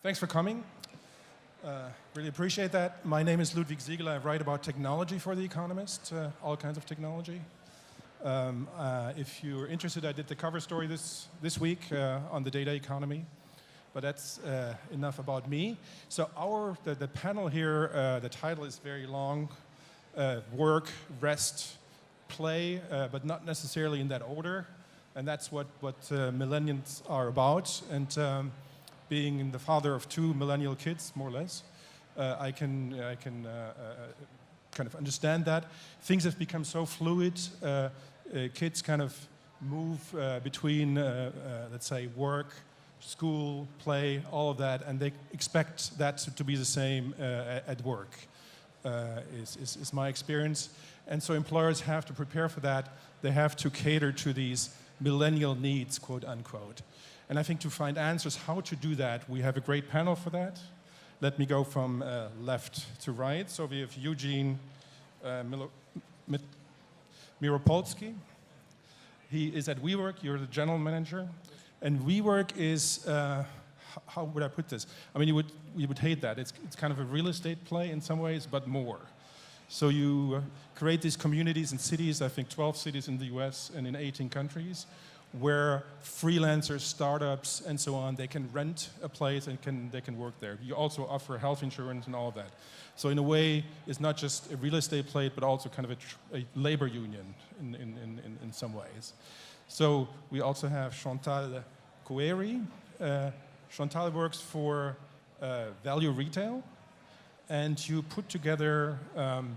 Thanks for coming. Really appreciate that. My name is Ludwig Siegel. I write about technology for The Economist, all kinds of technology. If you're interested, I did the cover story this week on the data economy. But that's enough about me. So the panel here, the title is very long. Work, rest, play, but not necessarily in that order. And that's what millennials are about. And being the father of 2 millennial kids, more or less, I can kind of understand that. Things have become so fluid. Kids kind of move between, let's say, work, school, play, all of that, and they expect that to be the same at work, is my experience. And so employers have to prepare for that. They have to cater to these millennial needs, quote unquote. And I think to find answers how to do that, we have a great panel for that. Let me go from left to right. So we have Eugene Miropolsky. He is at WeWork. You're the general manager. And WeWork is, how would I put this? I mean, you would hate that. It's kind of a real estate play in some ways, but more. So you create these communities in cities, I think 12 cities in the US and in 18 countries, where freelancers, startups, and so on, they can rent a place and they can work there. You also offer health insurance and all of that. So in a way, it's not just a real estate play, but also kind of a labor union in some ways. So we also have Chantal Coueri. Chantal works for Value Retail, and you put together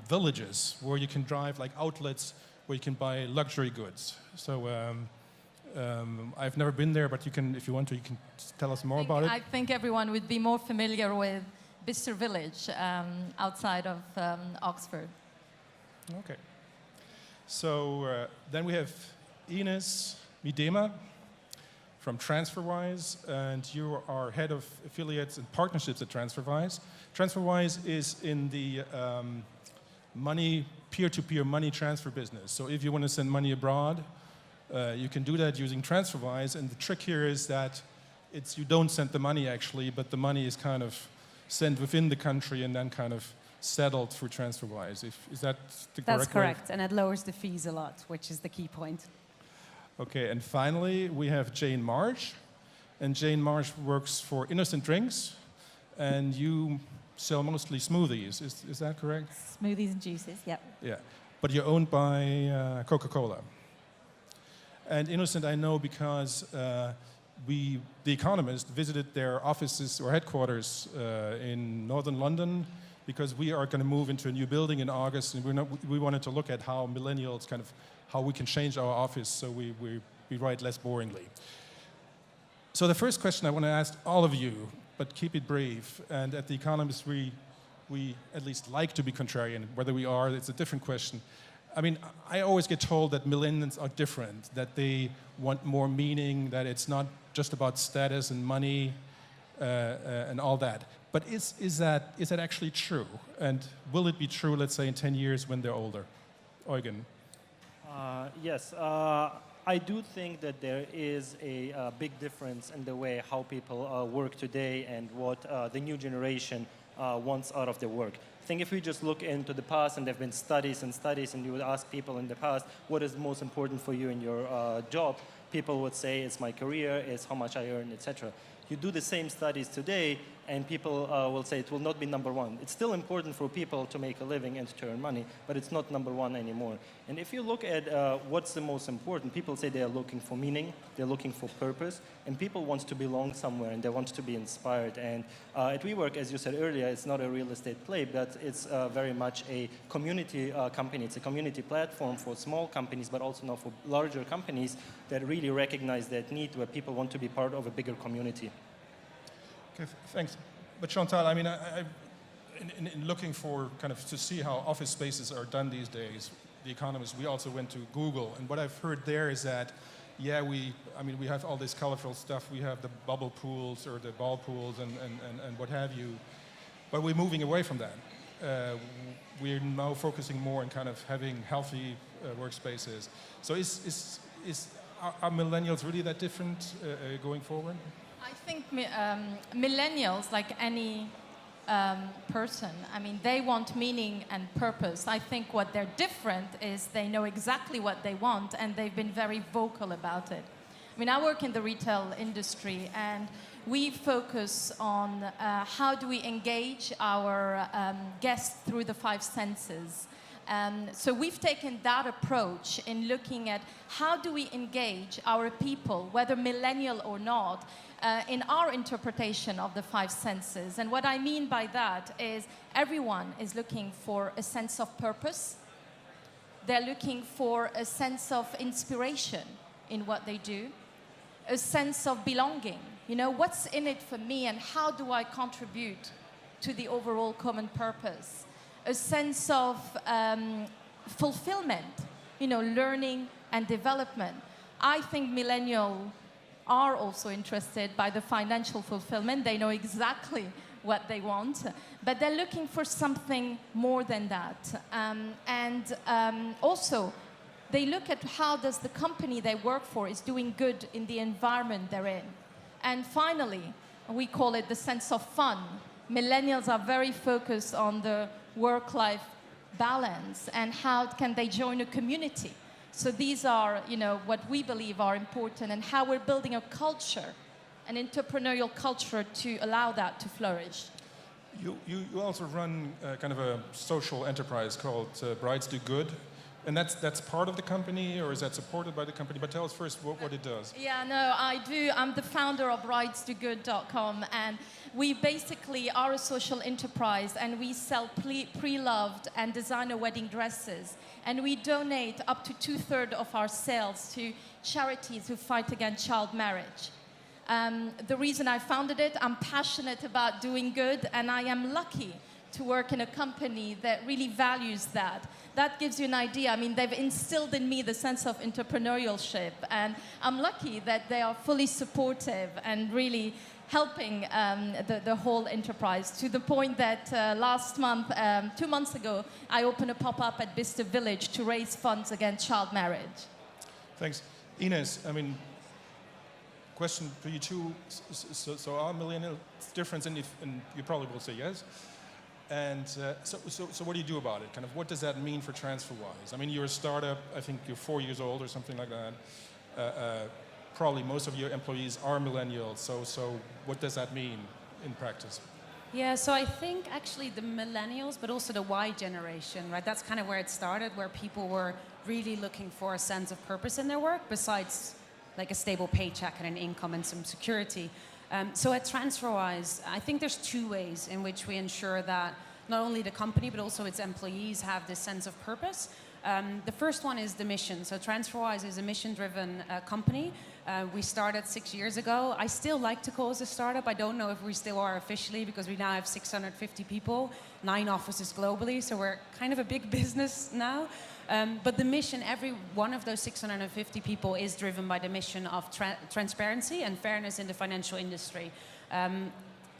villages where you can drive, like outlets where you can buy luxury goods. So I've never been there, but you can, if you want to, you can tell us more about it. I think everyone would be more familiar with Bicester Village outside of Oxford. Okay. So then we have Ines Midema from Transferwise, and you are head of affiliates and partnerships at Transferwise. Transferwise is in the peer-to-peer money transfer business. So if you want to send money abroad, you can do that using Transferwise, and the trick here is that you don't send the money actually, but the money is kind of sent within the country and then kind of settled through Transferwise. Is that the correct way? That's correct, and it lowers the fees a lot, which is the key point. Okay, and finally we have Jane Marsh, and Jane Marsh works for Innocent Drinks, and you sell mostly smoothies. Is that correct? Smoothies and juices, yep. Yeah, but you're owned by Coca-Cola. And Innocent I know because The Economist, visited their offices or headquarters in northern London, because we are going to move into a new building in August, and we wanted to look at how millennials how we can change our office so we write less boringly. So the first question I want to ask all of you, but keep it brief, and at The Economist we at least like to be contrarian. Whether we are, it's a different question. I mean, I always get told that millennials are different, that they want more meaning, that it's not just about status and money and all that. But is that actually true? And will it be true, let's say, in 10 years when they're older? Eugen. Yes, I do think that there is a big difference in the way how people work today and what the new generation wants out of their work. I think if we just look into the past, and there have been studies and studies, and you would ask people in the past, what is most important for you in your job? People would say, it's my career, it's how much I earn, etc. You do the same studies today, and people will say it will not be number one. It's still important for people to make a living and to earn money, but it's not number one anymore. And if you look at what's the most important, people say they are looking for meaning, they're looking for purpose, and people want to belong somewhere, and they want to be inspired. And at WeWork, as you said earlier, it's not a real estate play, but it's very much a community company. It's a community platform for small companies, but also now for larger companies that really recognize that need, where people want to be part of a bigger community. Okay, thanks. But Chantal, I mean, in looking for kind of to see how office spaces are done these days, The Economist, we also went to Google, and what I've heard there is that, yeah, we have all this colorful stuff. We have the bubble pools or the ball pools and what have you, but we're moving away from that. We're now focusing more on kind of having healthy workspaces. So are millennials really that different going forward? I think millennials, like any person, I mean, they want meaning and purpose. I think what they're different is they know exactly what they want, and they've been very vocal about it. I mean, I work in the retail industry, and we focus on how do we engage our guests through the five senses. So we've taken that approach in looking at how do we engage our people, whether millennial or not, in our interpretation of the five senses. And what I mean by that is everyone is looking for a sense of purpose. They're looking for a sense of inspiration in what they do, a sense of belonging. You know, what's in it for me and how do I contribute to the overall common purpose? A sense of fulfillment, you know, learning and development. I think millennials are also interested by the financial fulfillment. They know exactly what they want, but they're looking for something more than that. Also, they look at how does the company they work for is doing good in the environment they're in. And finally, we call it the sense of fun. Millennials are very focused on the work-life balance and how can they join a community. So these are, you know, what we believe are important and how we're building a culture, an entrepreneurial culture to allow that to flourish. You also run kind of a social enterprise called Brides Do Good. And that's part of the company, or is that supported by the company? But tell us first what it does. Yeah, no, I do. I'm the founder of bridesdogood.com, and we basically are a social enterprise, and we sell pre-loved and designer wedding dresses. And we donate up to 2/3 of our sales to charities who fight against child marriage. The reason I founded it, I'm passionate about doing good, and I am lucky to work in a company that really values that. That gives you an idea. I mean, they've instilled in me the sense of entrepreneurship, and I'm lucky that they are fully supportive and really helping the whole enterprise, to the point that last month, 2 months ago, I opened a pop-up at Bicester Village to raise funds against child marriage. Thanks. Ines, I mean, question for you too. So are millennials different? And you probably will say yes. And so what do you do about it? Kind of what does that mean for Transferwise? I mean, you're a startup. I think you're 4 years old or something like that. Probably most of your employees are millennials. So what does that mean in practice? Yeah, so I think actually the millennials, but also the Y generation, right? That's kind of where it started, where people were really looking for a sense of purpose in their work, besides like a stable paycheck and an income and some security. So at Transferwise, I think there's two ways in which we ensure that not only the company, but also its employees have this sense of purpose. The first one is the mission. So Transferwise is a mission-driven company. We started 6 years ago. I still like to call us a startup. I don't know if we still are officially, because we now have 650 people, 9 offices globally, so we're kind of a big business now. But the mission, every one of those 650 people is driven by the mission of transparency and fairness in the financial industry.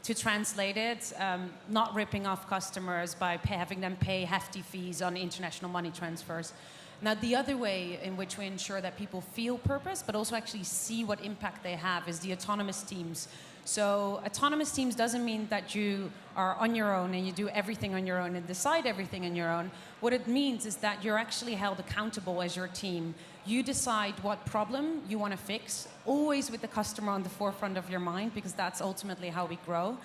To translate it, not ripping off customers by having them pay hefty fees on international money transfers. Now, the other way in which we ensure that people feel purpose, but also actually see what impact they have, is the autonomous teams. So autonomous teams doesn't mean that you are on your own and you do everything on your own and decide everything on your own. What it means is that you're actually held accountable as your team. You decide what problem you want to fix, always with the customer on the forefront of your mind, because that's ultimately how we grow.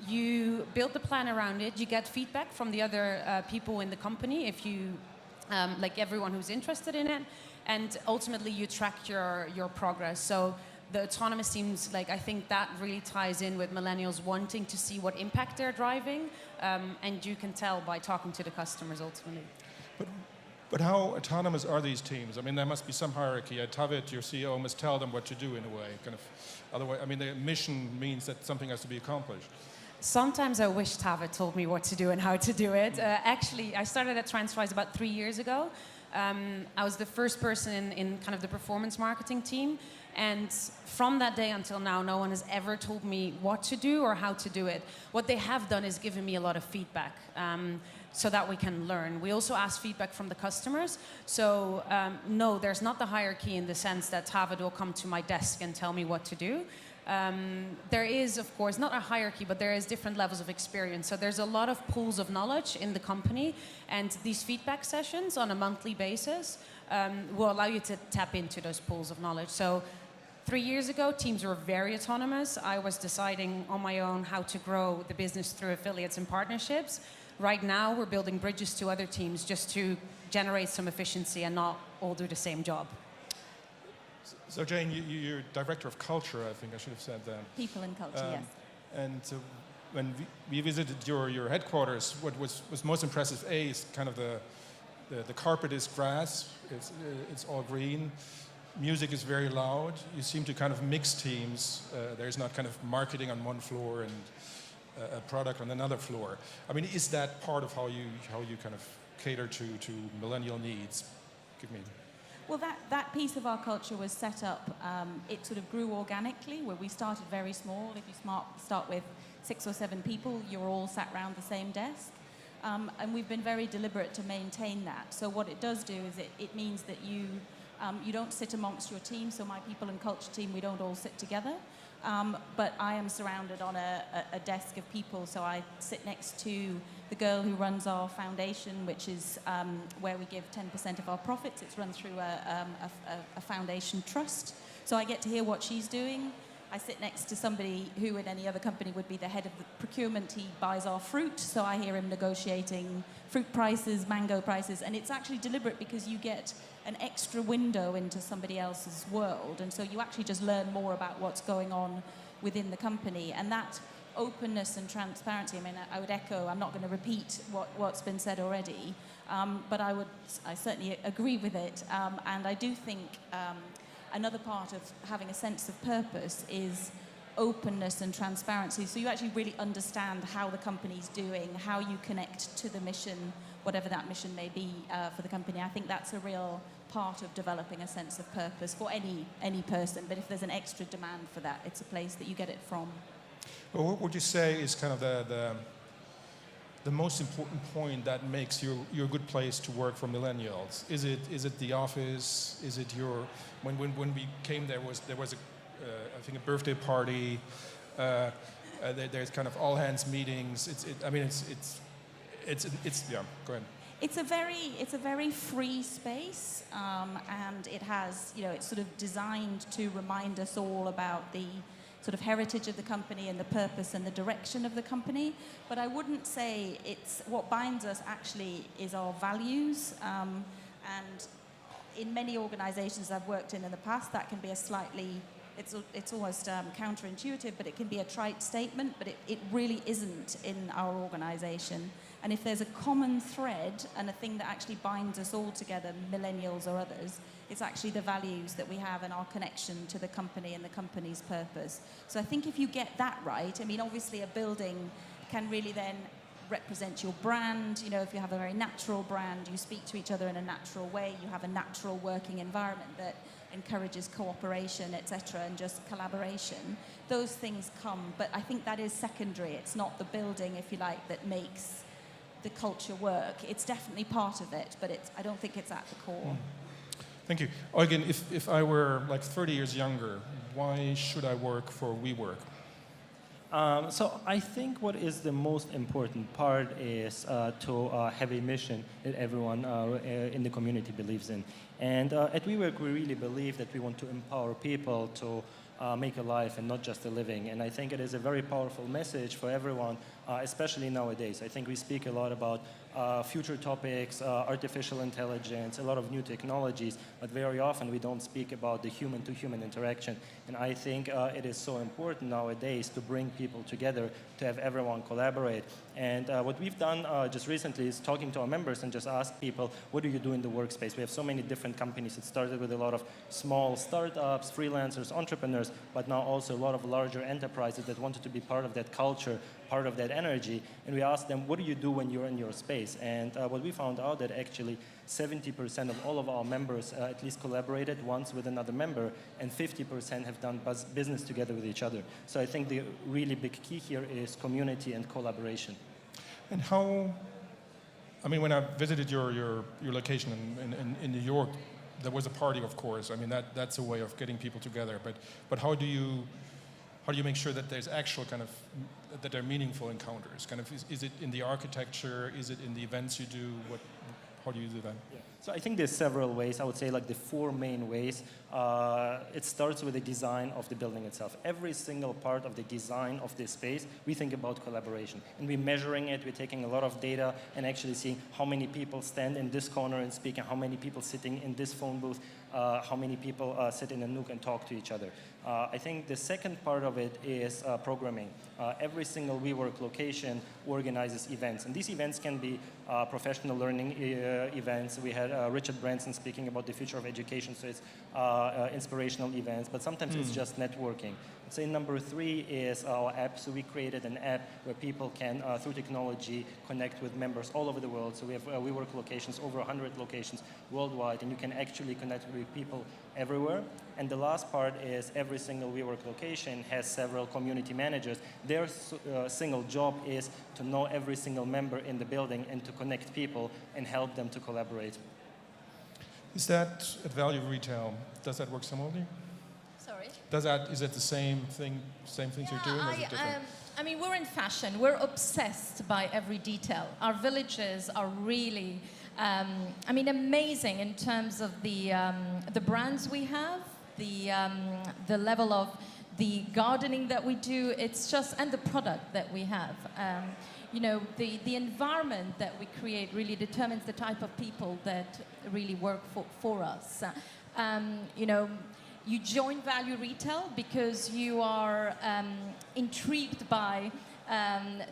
You build the plan around it. You get feedback from the other people in the company, if you, like everyone who's interested in it, and ultimately you track your progress. So the autonomous teams, like, I think that really ties in with millennials wanting to see what impact they're driving, and you can tell by talking to the customers ultimately. But how autonomous are these teams? I mean, there must be some hierarchy. At Tavit, your CEO must tell them what to do in a way. Kind of, otherwise, I mean, the mission means that something has to be accomplished. Sometimes I wish Tavit told me what to do and how to do it. Actually, I started at Transferwise about 3 years ago. I was the first person in kind of the performance marketing team. And from that day until now, no one has ever told me what to do or how to do it. What they have done is given me a lot of feedback so that we can learn. We also ask feedback from the customers. So no, there's not the hierarchy in the sense that Tavit will come to my desk and tell me what to do. There is, of course, not a hierarchy, but there is different levels of experience. So there's a lot of pools of knowledge in the company, and these feedback sessions on a monthly basis will allow you to tap into those pools of knowledge. So 3 years ago, teams were very autonomous. I was deciding on my own how to grow the business through affiliates and partnerships. Right now, we're building bridges to other teams just to generate some efficiency and not all do the same job. So Jane, you're director of culture, I think I should have said that. People and culture, yes. And when we visited your headquarters, what was most impressive, is kind of the carpet is grass, it's all green, music is very loud, you seem to kind of mix teams, there's not kind of marketing on one floor and a product on another floor. I mean, is that part of how you kind of cater to millennial needs? Give me. Well, that piece of our culture was set up, it sort of grew organically, where we started very small. If you start with 6 or 7 people, you're all sat around the same desk. And we've been very deliberate to maintain that. So what it does do is it means that you don't sit amongst your team. So my people and culture team, we don't all sit together. But I am surrounded on a desk of people. So I sit next to the girl who runs our foundation, which is where we give 10% of our profits. It's run through a foundation trust. So I get to hear what she's doing. I sit next to somebody who in any other company would be the head of the procurement. He buys our fruit, so I hear him negotiating fruit prices, mango prices, and it's actually deliberate because you get an extra window into somebody else's world, and so you actually just learn more about what's going on within the company. And that openness and transparency, I mean, I would echo, I'm not going to repeat what's been said already, but I certainly agree with it, and I do think another part of having a sense of purpose is openness and transparency. So you actually really understand how the company's doing, how you connect to the mission, whatever that mission may be for the company. I think that's a real part of developing a sense of purpose for any person. But if there's an extra demand for that, it's a place that you get it from. Well, what would you say is kind of the most important point that makes you a good place to work for millennials? Is it the office? Is it your when we came there was I think a birthday party. There's kind of all hands meetings. It's yeah. Go ahead. It's a very free space, and it has it's sort of designed to remind us all about the sort of heritage of the company and the purpose and the direction of the company. But I wouldn't say it's what binds us actually is our values. And in many organizations I've worked in the past, that can be a slightly, it's almost counterintuitive, but it can be a trite statement, but it really isn't in our organization. And if there's a common thread and a thing that actually binds us all together, millennials or others, it's actually the values that we have and our connection to the company and the company's purpose. So I think if you get that right, I mean, obviously a building can really then represent your brand. If you have a very natural brand, you speak to each other in a natural way, you have a natural working environment that encourages cooperation, etc., and just collaboration. Those things come, but I think that is secondary. It's not the building, if you like, that makes the culture work. It's definitely part of it, but I don't think it's at the core. Thank you. Eugen, if I were like 30 years younger, why should I work for WeWork? So I think what is the most important part is to have a mission that everyone in the community believes in. And at WeWork, we really believe that we want to empower people to make a life and not just a living. And I think it is a very powerful message for everyone, especially nowadays. I think we speak a lot about future topics, artificial intelligence, a lot of new technologies, but very often we don't speak about the human-to-human interaction. And I think it is so important nowadays to bring people together, to have everyone collaborate. And what we've done just recently is talking to our members and just ask people, what do you do in the workspace? We have so many different companies. It started with a lot of small startups, freelancers, entrepreneurs, but now also a lot of larger enterprises that wanted to be part of that culture, part of that energy. And we asked them, what do you do when you're in your space? And what we found out that actually 70% of all of our members at least collaborated once with another member, and 50% have done business together with each other. So I think the really big key here is community and collaboration. And how, I mean, when I visited your location in New York, there was a party, of course. I mean, that's a way of getting people together. But how do how do you make sure that there's actual kind of, that they're meaningful encounters? Kind of, is it in the architecture? Is it in the events you do? How do you do that? Yeah. So I think there's several ways. I would say like the 4 main ways. It starts with the design of the building itself. Every single part of the design of this space, we think about collaboration. And we're measuring it, we're taking a lot of data and actually seeing how many people stand in this corner and speak, and how many people sitting in this phone booth, how many people sit in a nook and talk to each other. I think the second part of it is programming. Every single WeWork location organizes events. And these events can be professional learning events. We had Richard Branson speaking about the future of education, so it's inspirational events, but sometimes it's just networking. I'd say number 3 is our app. So we created an app where people can, through technology, connect with members all over the world. So we have WeWork locations, over 100 locations worldwide, and you can actually connect with people everywhere. And the last part is every single WeWork location has several community managers. Their single job is to know every single member in the building and to connect people and help them to collaborate. Is that at Value Retail, does that work similarly? Sorry? Is it the same things you're doing, or is it different? I mean, we're in fashion. We're obsessed by every detail. Our villages are really, amazing in terms of the brands we have, the level of the gardening that we do. It's just, and the product that we have. The environment that we create really determines the type of people that really work for us. You join Value Retail because you are intrigued by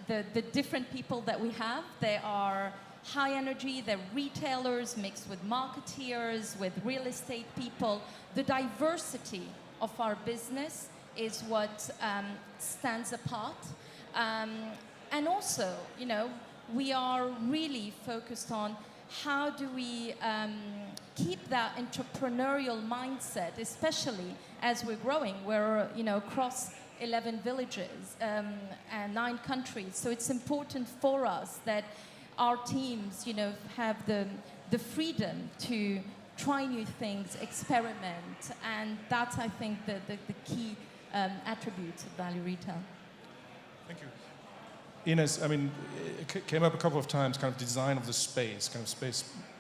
the different people that we have. They are high energy, they're retailers mixed with marketeers, with real estate people. The diversity of our business is what stands apart. And also, we are really focused on how do we keep that entrepreneurial mindset, especially as we're growing. We're, across 11 villages and 9 countries. So it's important for us that our teams, have the freedom to try new things, experiment. And that's, I think, the key attributes of Value Retail. Thank you. Ines, it came up a couple of times, kind of design of the space,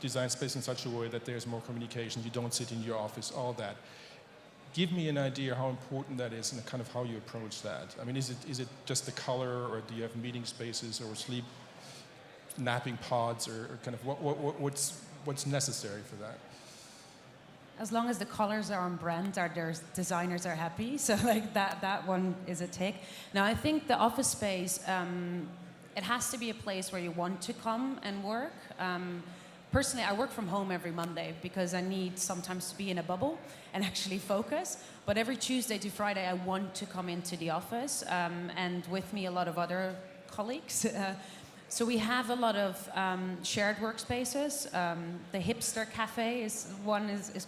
design space in such a way that there's more communication, you don't sit in your office, all that. Give me an idea how important that is and kind of how you approach that. Is it just the color, or do you have meeting spaces or sleep napping pods, or kind of what's necessary for that? As long as the colors are on brand, their designers are happy. So like that one is a tick. Now I think the office space, it has to be a place where you want to come and work. Personally, I work from home every Monday because I need sometimes to be in a bubble and actually focus. But every Tuesday to Friday, I want to come into the office, and with me a lot of other colleagues. So we have a lot of shared workspaces. The Hipster Cafe is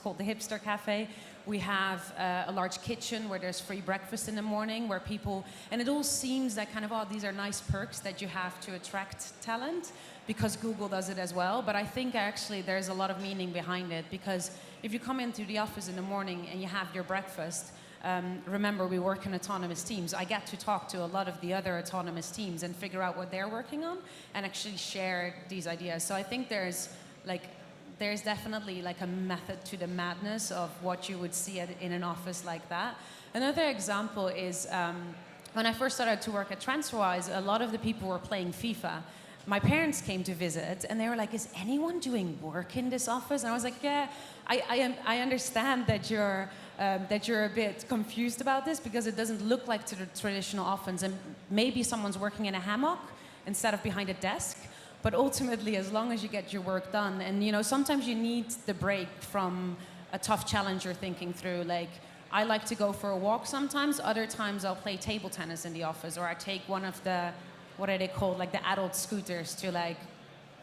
called the Hipster Cafe. We have a large kitchen where there's free breakfast in the morning, where people, and it all seems like kind of, these are nice perks that you have to attract talent, because Google does it as well. But I think actually there's a lot of meaning behind it, because if you come into the office in the morning and you have your breakfast, remember, we work in autonomous teams. I get to talk to a lot of the other autonomous teams and figure out what they're working on and actually share these ideas. So I think there's definitely like a method to the madness of what you would see in an office like that. Another example is when I first started to work at Transferwise, a lot of the people were playing FIFA. My parents came to visit and they were like, is anyone doing work in this office? And I was like, yeah, I understand that you're a bit confused about this, because it doesn't look like to the traditional office, and maybe someone's working in a hammock instead of behind a desk. But ultimately, as long as you get your work done, and sometimes you need the break from a tough challenge you're thinking through. Like, I like to go for a walk sometimes. Other times I'll play table tennis in the office, or I take one of the, what are they called, like the adult scooters, to like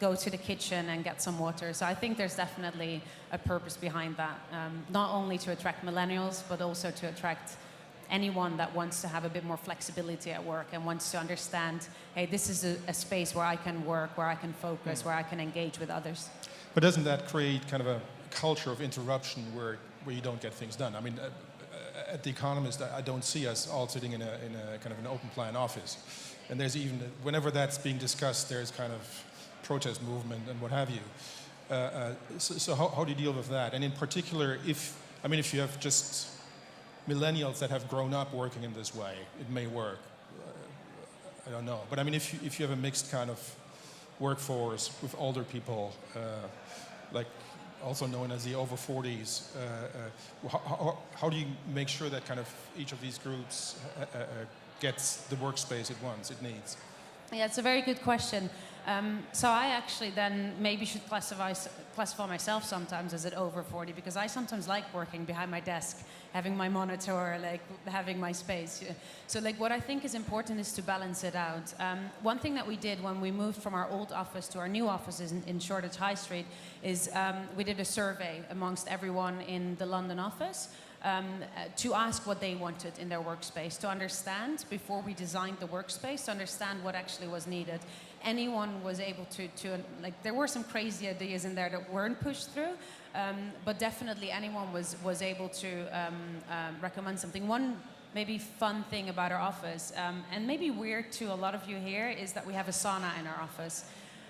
go to the kitchen and get some water. So I think there's definitely a purpose behind that, not only to attract millennials, but also to attract anyone that wants to have a bit more flexibility at work and wants to understand, hey, this is a space where I can work, where I can focus, where I can engage with others. But doesn't that create kind of a culture of interruption where you don't get things done? at The Economist, I don't see us all sitting in a kind of an open plan office. And there's even, whenever that's being discussed, there's kind of protest movement and what have you. So how do you deal with that? And in particular, if you have just millennials that have grown up working in this way, it may work. I don't know. But I mean, if you have a mixed kind of workforce with older people, like also known as the over 40s, how do you make sure that kind of each of these groups gets the workspace it wants, it needs? Yeah, it's a very good question. So I actually then maybe should classify myself sometimes as an over 40, because I sometimes like working behind my desk, having my monitor, like having my space. So like what I think is important is to balance it out. One thing that we did when we moved from our old office to our new offices in Shoreditch High Street is we did a survey amongst everyone in the London office. To ask what they wanted in their workspace, to understand before we designed the workspace, to understand what actually was needed. Anyone was able to like, there were some crazy ideas in there that weren't pushed through, but definitely anyone was able to recommend something. One maybe fun thing about our office, and maybe weird to a lot of you here, is that we have a sauna in our office.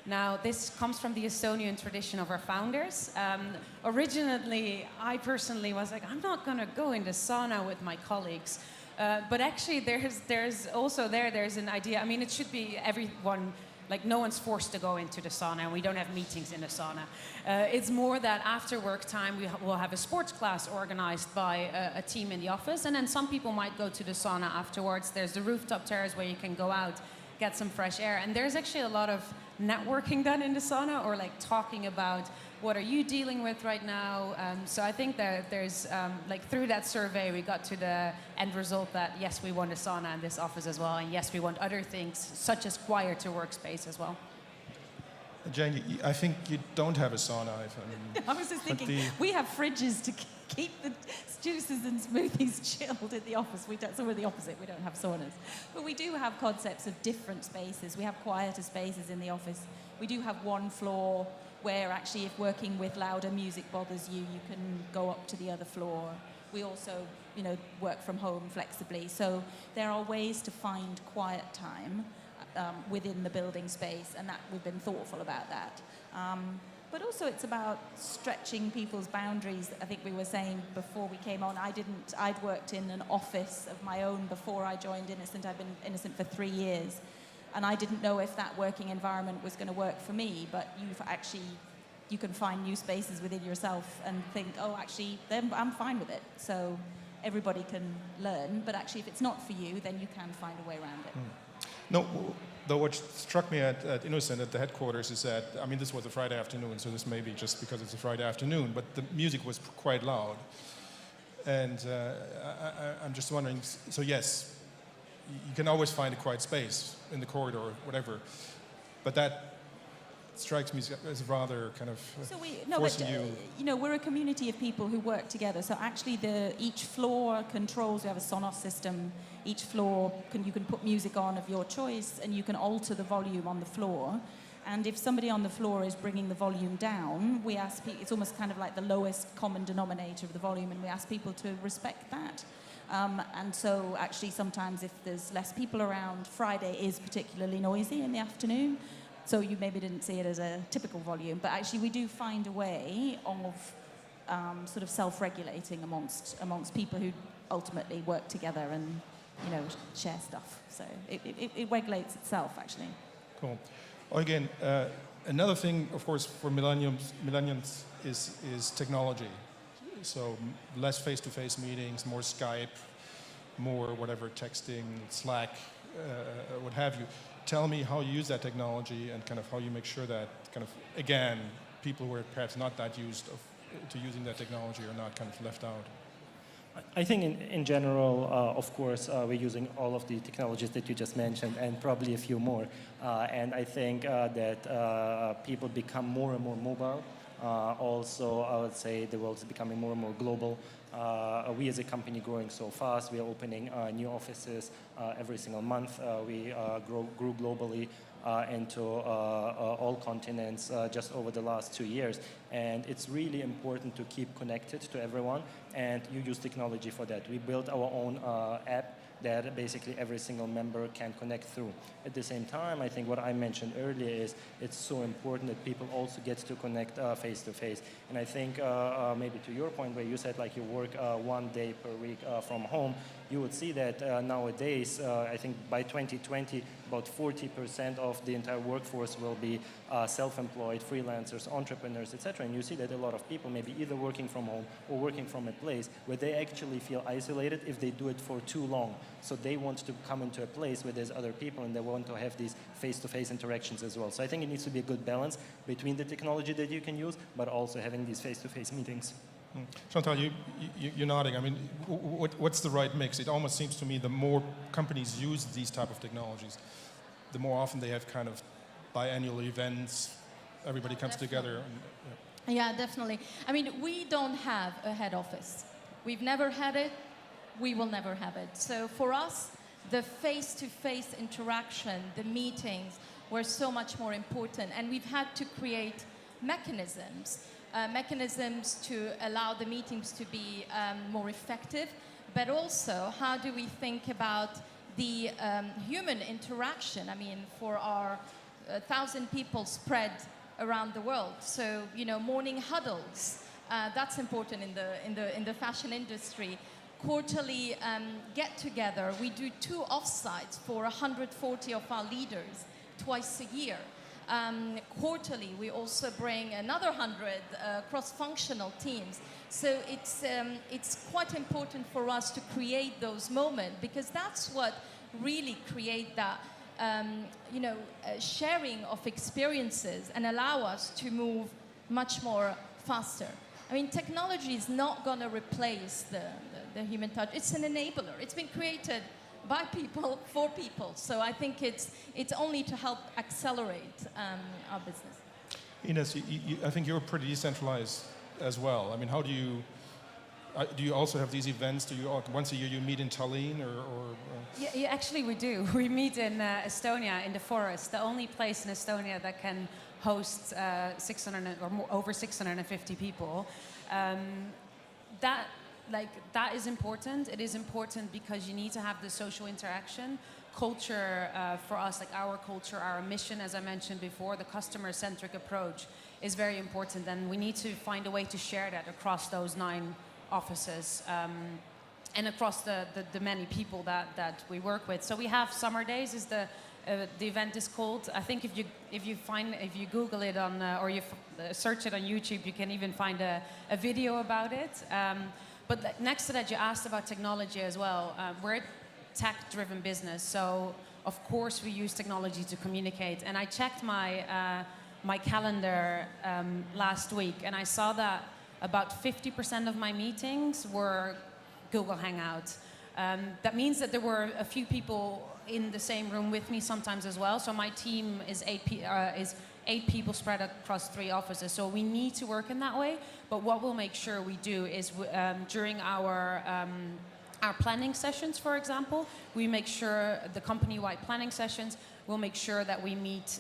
Now, this comes from the Estonian tradition of our founders. Originally, I personally was like, I'm not going to go in the sauna with my colleagues. But actually, there's also there's an idea. I mean, it should be everyone, like no one's forced to go into the sauna, and we don't have meetings in the sauna. It's more that after work time, we'll have a sports class organized by a team in the office, and then some people might go to the sauna afterwards. There's the rooftop terrace where you can go out, get some fresh air, and there's actually a lot of networking done in the sauna, or like talking about what are you dealing with right now. So I think that there's like through that survey we got to the end result that yes, we want a sauna in this office as well, and yes, we want other things such as quieter workspace as well. Jane, I think you don't have a sauna. I was just thinking, we have fridges to keep the juices and smoothies chilled in the office. So we're the opposite. We don't have saunas. But we do have concepts of different spaces. We have quieter spaces in the office. We do have one floor where actually if working with louder music bothers you, you can go up to the other floor. We also, work from home flexibly. So there are ways to find quiet time within the building space, and that we've been thoughtful about that. But also it's about stretching people's boundaries. I think we were saying before we came on, I'd worked in an office of my own before I joined Innocent. I've been Innocent for 3 years. And I didn't know if that working environment was going to work for me, but you can find new spaces within yourself and think, oh, actually, then I'm fine with it. So everybody can learn, but actually if it's not for you, then you can find a way around it. No, though what struck me at Innocent, at the headquarters, is that, I mean, this was a Friday afternoon, so this may be just because it's a Friday afternoon, but the music was quite loud. And I'm just wondering, so yes, you can always find a quiet space in the corridor or whatever, but that strikes me as rather kind of forcing you. We're a community of people who work together. So actually, each floor controls. We have a Sonos system. Each floor you can put music on of your choice, and you can alter the volume on the floor. And if somebody on the floor is bringing the volume down, we ask people. It's almost kind of like the lowest common denominator of the volume, and we ask people to respect that. And so actually sometimes if there's less people around, Friday is particularly noisy in the afternoon. So you maybe didn't see it as a typical volume, but actually we do find a way of sort of self-regulating amongst people who ultimately work together and share stuff. So it regulates itself actually. Cool. Again, another thing, of course, for millennials is technology. So less face-to-face meetings, more Skype, more whatever, texting, Slack, what have you. Tell me how you use that technology and kind of how you make sure that kind of, again, people who are perhaps not that used to using that technology are not kind of left out. I think in general, of course, we're using all of the technologies that you just mentioned and probably a few more. And I think that people become more and more mobile. Also, I would say the world is becoming more and more global. We as a company growing so fast, we are opening new offices every single month. We grew globally into all continents just over the last 2 years. And it's really important to keep connected to everyone, and you use technology for that. We built our own app that basically every single member can connect through. At the same time, I think what I mentioned earlier is it's so important that people also get to connect face to face. And I think maybe to your point where you said like you work 1 day per week from home, you would see that nowadays, I think by 2020, about 40% of the entire workforce will be self-employed, freelancers, entrepreneurs, etc. And you see that a lot of people may be either working from home or working from a place where they actually feel isolated if they do it for too long. So they want to come into a place where there's other people and they want to have these face-to-face interactions as well. So I think it needs to be a good balance between the technology that you can use, but also having these face-to-face meetings. Chantal, you're nodding. I mean, what's the right mix? It almost seems to me the more companies use these type of technologies, the more often they have kind of biannual events, everybody comes together. And, yeah, definitely. I mean, we don't have a head office. We've never had it. We will never have it. So for us, the face-to-face interaction, the meetings, were so much more important. And we've had to create mechanisms to allow the meetings to be more effective, but also how do we think about the human interaction? I mean, for our 1,000 people spread around the world, so morning huddles, that's important in the fashion industry. Quarterly get-together. We do 2 offsites for 140 of our leaders twice a year. Quarterly, we also bring another 100 cross-functional teams. So it's quite important for us to create those moments, because that's what really create that sharing of experiences and allow us to move much more faster. I mean, technology is not going to replace the human touch. It's an enabler. It's been created by people, for people. So I think it's only to help accelerate our business. Ines, I think you're pretty decentralized as well. I mean, how do you also have these events? Do you once a year you meet in Tallinn or? Yeah, actually we do. We meet in Estonia in the forest, the only place in Estonia that can host 600 or more, over 650 people. That is important. It is important because you need to have the social interaction. Culture for us, like our culture, our mission, as I mentioned before, the customer-centric approach is very important, and we need to find a way to share that across those 9 offices and across the many people that we work with. So we have Summer Days is the event is called. I think if you Google it on or you search it on YouTube, you can even find a video about it. But next to that, you asked about technology as well. We're a tech-driven business, so of course we use technology to communicate. And I checked my calendar last week, and I saw that about 50% of my meetings were Google Hangouts. That means that there were a few people in the same room with me sometimes as well. So my team is 8 people spread across 3 offices. So we need to work in that way. But what we'll make sure we do is during our planning sessions, for example, we make sure the company-wide planning sessions, we'll make sure that we meet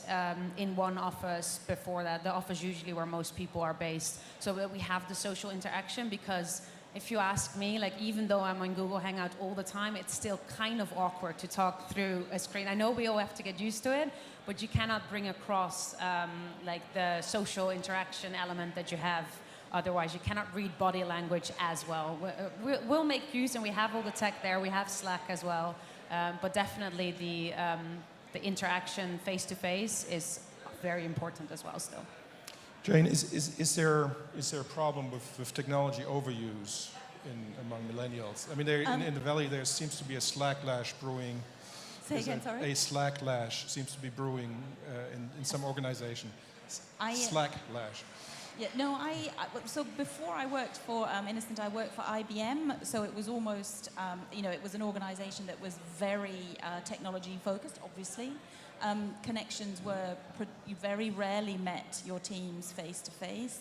in one office before that, the office usually where most people are based, so that we have the social interaction. Because if you ask me, like, even though I'm on Google Hangout all the time, it's still kind of awkward to talk through a screen. I know we all have to get used to it, but you cannot bring across like the social interaction element that you have. Otherwise, you cannot read body language as well. We'll make use, and we have all the tech there. We have Slack as well, but definitely the interaction face-to-face is very important as well still. Jane, is there a problem with technology overuse among millennials? I mean, in the Valley there seems to be a slacklash brewing. Say again, sorry? A slacklash seems to be brewing in some organization. Slacklash. Yeah, no, so before I worked for Innocent, I worked for IBM, so it was almost, it was an organization that was very technology focused, obviously. Connections were, you very rarely met your teams face to face.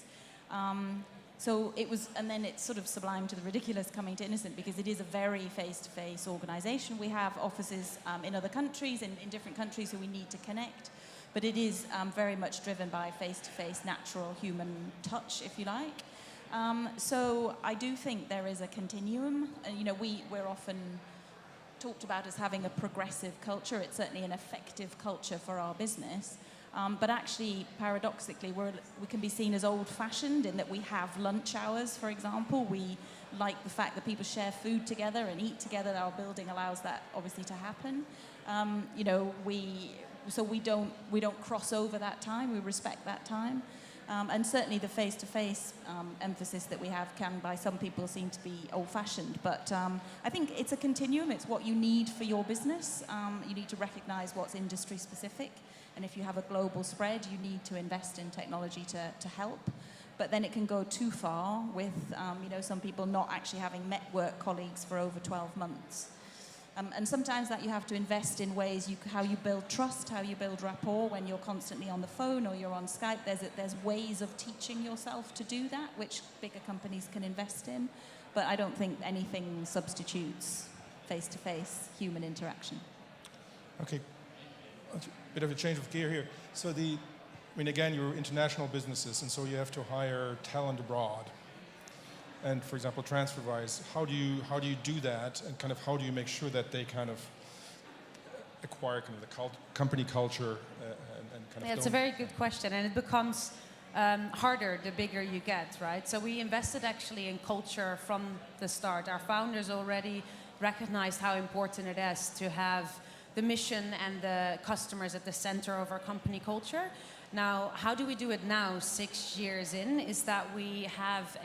So it was, and then it's sort of sublime to the ridiculous coming to Innocent, because it is a very face-to-face organization. We have offices in other countries, in different countries who we need to connect, but it is very much driven by face-to-face, natural human touch, if you like. So I do think there is a continuum. You know, we're often talked about as having a progressive culture. It's certainly an effective culture for our business. But actually, paradoxically, we can be seen as old-fashioned in that we have lunch hours, for example. We like the fact that people share food together and eat together. Our building allows that, obviously, to happen. You know, we don't cross over that time. We respect that time. And certainly the face-to-face emphasis that we have can, by some people, seem to be old-fashioned. But I think it's a continuum. It's what you need for your business. You need to recognize what's industry-specific. And if you have a global spread, you need to invest in technology to help. But then it can go too far with, you know, some people not actually having met work colleagues for over 12 months. And sometimes that you have to invest in ways, how you build trust, how you build rapport when you're constantly on the phone or you're on Skype. There's ways of teaching yourself to do that, which bigger companies can invest in. But I don't think anything substitutes face-to-face human interaction. Okay. A bit of a change of gear here. So I mean, again, you're international businesses, and so you have to hire talent abroad. And for example, Transferwise, how do you do that, and kind of how do you make sure that they kind of acquire kind of the company culture and kind of? Yeah, it's a very good question, and it becomes harder the bigger you get, right? So we invested actually in culture from the start. Our founders already recognized how important it is to have the mission and the customers at the center of our company culture. Now, how do we do it now, 6 years in, is that we have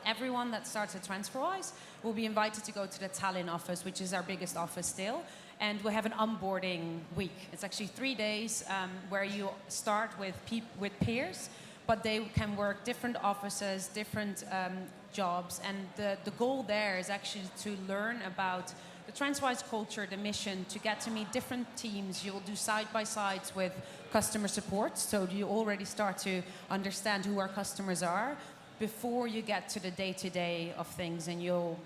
everyone that starts at Transferwise will be invited to go to the Tallinn office, which is our biggest office still, and we have an onboarding week. It's actually 3 days where you start with peers, but they can work different offices, different jobs, and the goal there is actually to learn about the Transferwise culture, the mission, to get to meet different teams. You'll do side-by-sides with customer support, so you already start to understand who our customers are before you get to the day-to-day of things, and you'll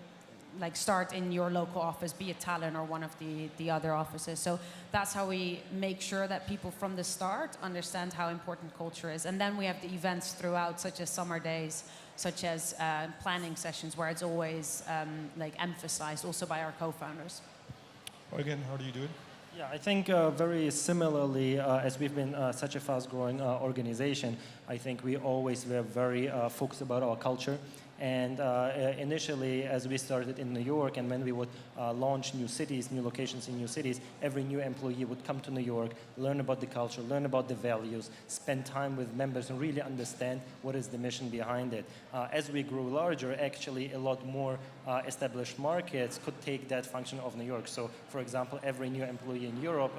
start in your local office, be it Tallinn or one of the other offices. So that's how we make sure that people from the start understand how important culture is. And then we have the events throughout, such as summer days, such as planning sessions, where it's always emphasized also by our co-founders. Again, how do you do it? Yeah, I think very similarly, as we've been such a fast-growing organization, I think we always were very focused about our culture. And initially, as we started in New York, and when we would launch new cities, new locations in new cities, every new employee would come to New York, learn about the culture, learn about the values, spend time with members, and really understand what is the mission behind it. As we grew larger, actually, a lot more established markets could take that function of New York. So, for example, every new employee in Europe,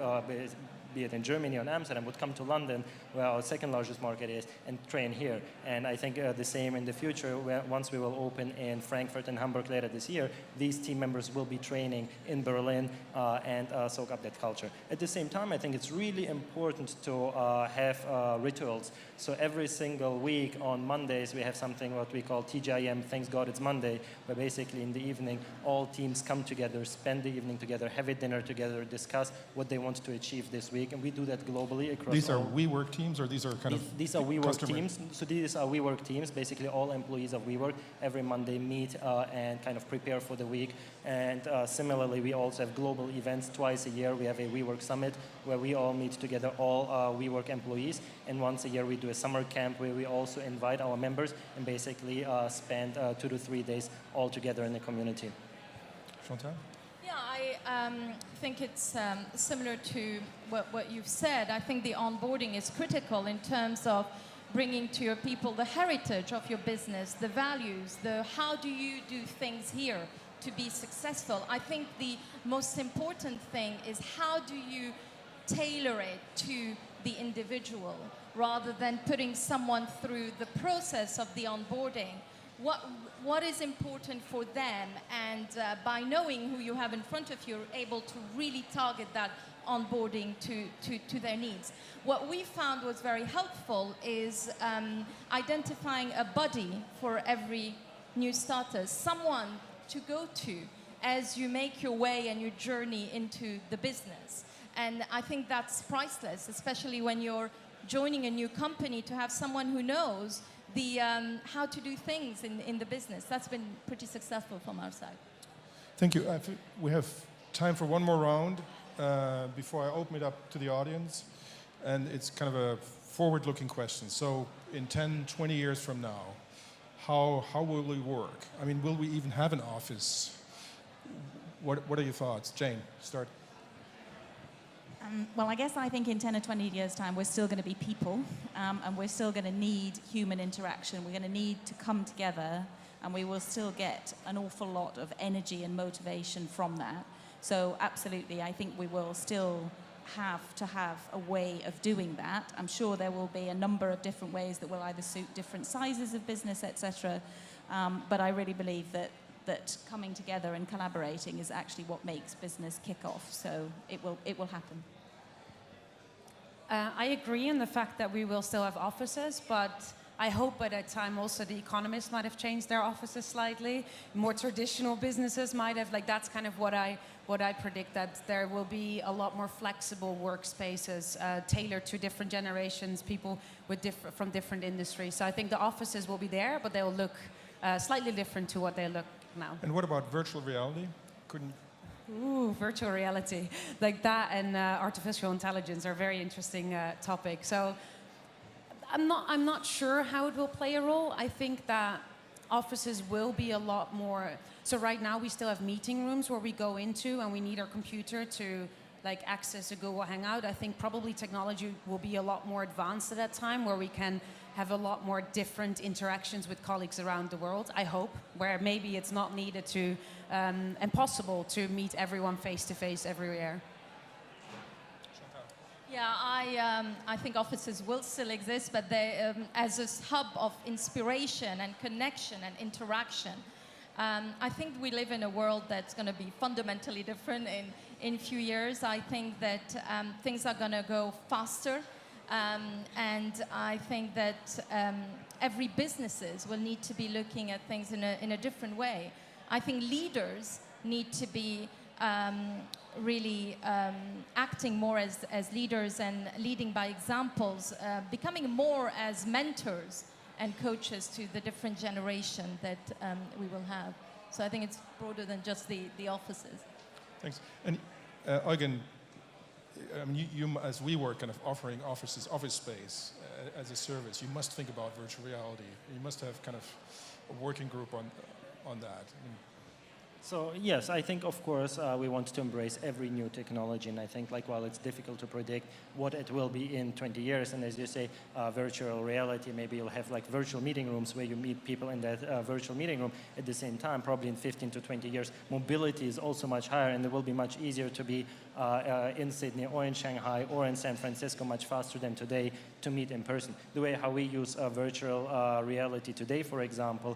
be it in Germany or in Amsterdam, would come to London, where our second largest market is, and train here. And I think the same in the future, once we will open in Frankfurt and Hamburg later this year, these team members will be training in Berlin and soak up that culture. At the same time, I think it's really important to have rituals. So every single week on Mondays, we have something what we call TGIM, Thanks God It's Monday, where basically in the evening, all teams come together, spend the evening together, have a dinner together, discuss what they want to achieve this week. And we do that globally across. These are WeWork teams, or these are kind of these are WeWork teams. So these are WeWork teams. Basically, all employees of WeWork every Monday meet and kind of prepare for the week. And similarly, we also have global events twice a year. We have a WeWork Summit where we all meet together, all WeWork employees. And once a year, we do a summer camp where we also invite our members and basically spend 2 to 3 days all together in the community. Chantal? Yeah, I think it's similar to what you've said. I think the onboarding is critical in terms of bringing to your people the heritage of your business, the values, the how do you do things here to be successful. I think the most important thing is how do you tailor it to the individual rather than putting someone through the process of the onboarding what is important for them, and by knowing who you have in front of you, you're able to really target that onboarding to their needs. What we found was very helpful is identifying a buddy for every new starter, someone to go to as you make your way and your journey into the business. And I think that's priceless, especially when you're joining a new company, to have someone who knows the how to do things in the business. That's been pretty successful from our side. Thank you. We have time for one more round before I open it up to the audience. And it's kind of a forward-looking question. So in 10, 20 years from now, how will we work? I mean, will we even have an office? What are your thoughts? Jane, start. Well, I guess I think in 10 or 20 years' time, we're still going to be people, and we're still going to need human interaction. We're going to need to come together, and we will still get an awful lot of energy and motivation from that. So absolutely, I think we will still have to have a way of doing that. I'm sure there will be a number of different ways that will either suit different sizes of business, etc. But I really believe that coming together and collaborating is actually what makes business kick off. So it will happen. I agree in the fact that we will still have offices, but I hope by that time also the Economist might have changed their offices slightly. More traditional businesses might have, like, that's kind of what I predict, that there will be a lot more flexible workspaces tailored to different generations, people with from different industries. So I think the offices will be there, but they will look slightly different to what they look now. And what about virtual reality? Ooh, virtual reality. Like that and artificial intelligence are very interesting topics. So I'm not sure how it will play a role. I think that offices will be a lot more. So right now we still have meeting rooms where we go into and we need our computer to like access a Google Hangout. I think probably technology will be a lot more advanced at that time, where we can have a lot more different interactions with colleagues around the world, I hope, where maybe it's not needed to and possible to meet everyone face to face everywhere. Yeah, I think offices will still exist, but they, as a hub of inspiration and connection and interaction. I think we live in a world that's going to be fundamentally different in a few years. I think that things are going to go faster, and I think that every businesses will need to be looking at things in a different way. I think leaders need to be really acting more as leaders and leading by examples, becoming more as mentors and coaches to the different generation that we will have. So I think it's broader than just the offices. Thanks. And Eugen, I mean, you as WeWork kind of offering office space as a service, you must think about virtual reality. You must have kind of a working group on that. So yes, I think of course we want to embrace every new technology, and I think like while it's difficult to predict what it will be in 20 years, and as you say, virtual reality, maybe you'll have like virtual meeting rooms where you meet people in that virtual meeting room at the same time. Probably in 15 to 20 years, mobility is also much higher, and it will be much easier to be in Sydney or in Shanghai or in San Francisco much faster than today to meet in person. The way how we use virtual reality today, for example,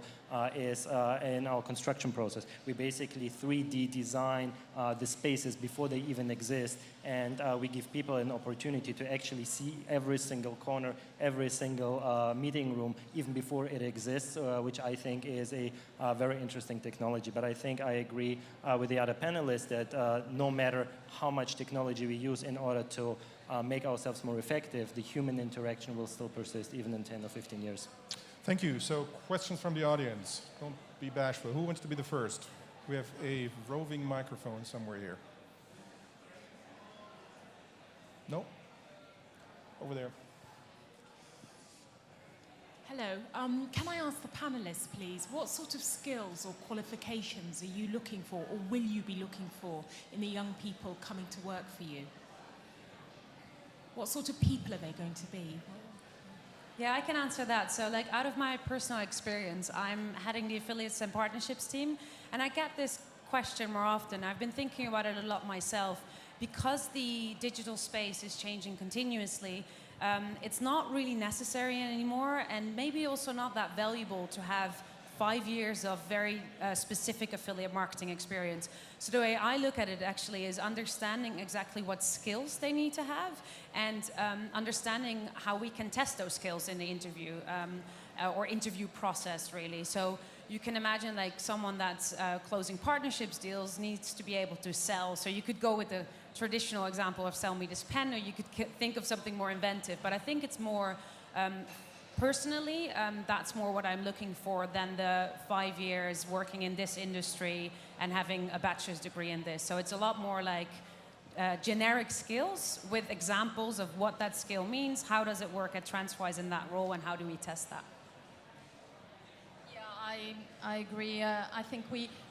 is in our construction process. We basically 3D design the spaces before they even exist, and we give people an opportunity to actually see every single corner, every single meeting room, even before it exists, which I think is a very interesting technology. But I think I agree with the other panelists that no matter how much technology we use in order to make ourselves more effective, the human interaction will still persist even in 10 or 15 years. Thank you. So questions from the audience. Don't be bashful. Who wants to be the first? We have a roving microphone somewhere here. No? Over there. Hello. Can I ask the panelists, please, what sort of skills or qualifications are you looking for, or will you be looking for, in the young people coming to work for you? What sort of people are they going to be? Yeah, I can answer that. So like out of my personal experience, I'm heading the affiliates and partnerships team, and I get this question more often. I've been thinking about it a lot myself. Because the digital space is changing continuously, it's not really necessary anymore, and maybe also not that valuable to have 5 years of very specific affiliate marketing experience. So the way I look at it actually is understanding exactly what skills they need to have, and understanding how we can test those skills in the interview or interview process, really. So you can imagine like someone that's closing partnerships deals needs to be able to sell. So you could go with the traditional example of sell me this pen, or you could think of something more inventive. But I think it's more, personally, that's more what I'm looking for than the 5 years working in this industry and having a bachelor's degree in this. So it's a lot more like generic skills with examples of what that skill means, how does it work at Transferwise in that role, and how do we test that? I agree. I think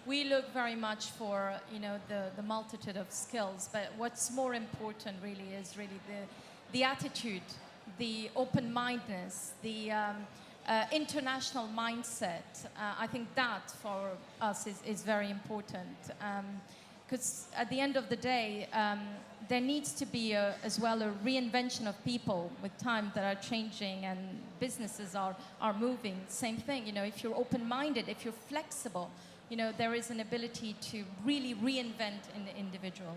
we look very much for the multitude of skills, but what's more important really is the attitude, the open-mindedness, the international mindset. I think that for us is very important, because at the end of the day, there needs to be as well a reinvention of people with time that are changing and businesses are moving. Same thing, if you're open-minded, if you're flexible, there is an ability to really reinvent in the individual.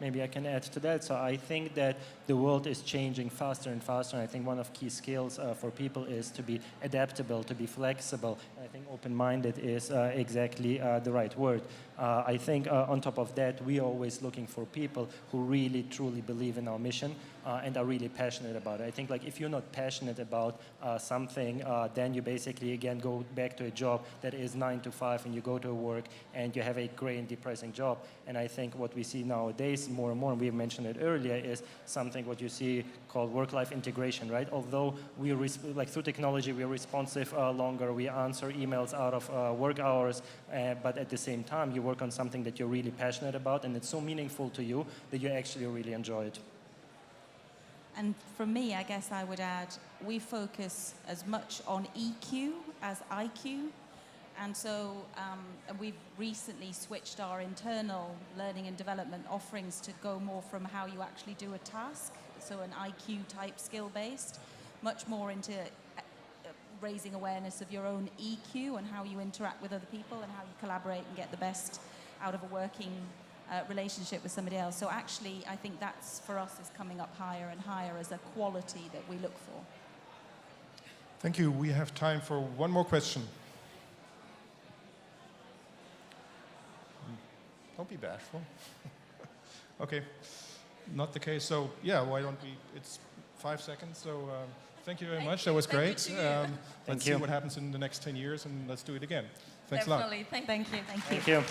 Maybe I can add to that. So I think that the world is changing faster and faster. And I think one of key skills for people is to be adaptable, to be flexible. And I think open-minded is exactly the right word. I think on top of that, we are always looking for people who really, truly believe in our mission and are really passionate about it. I think like if you're not passionate about something, then you basically, again, go back to a job that is 9 to 5, and you go to work and you have a gray and depressing job. And I think what we see nowadays more and more, and we mentioned it earlier, is something what you see called work-life integration, right? Although we like through technology, we are responsive longer, we answer emails out of work hours, but at the same time, you work on something that you're really passionate about, and it's so meaningful to you that you actually really enjoy it. And for me, I guess I would add, we focus as much on EQ as IQ. And so we've recently switched our internal learning and development offerings to go more from how you actually do a task, so an IQ type skill based, much more into raising awareness of your own EQ and how you interact with other people and how you collaborate and get the best out of a working relationship with somebody else. So actually, I think that's, for us, is coming up higher and higher as a quality that we look for. Thank you. We have time for one more question. Don't be bashful. Okay, not the case. So yeah, why don't we? It's 5 seconds. So thank you very much. That was great. Let's see what happens in the next 10 years, and let's do it again. Thanks a lot. Definitely. Thank you. Thank you.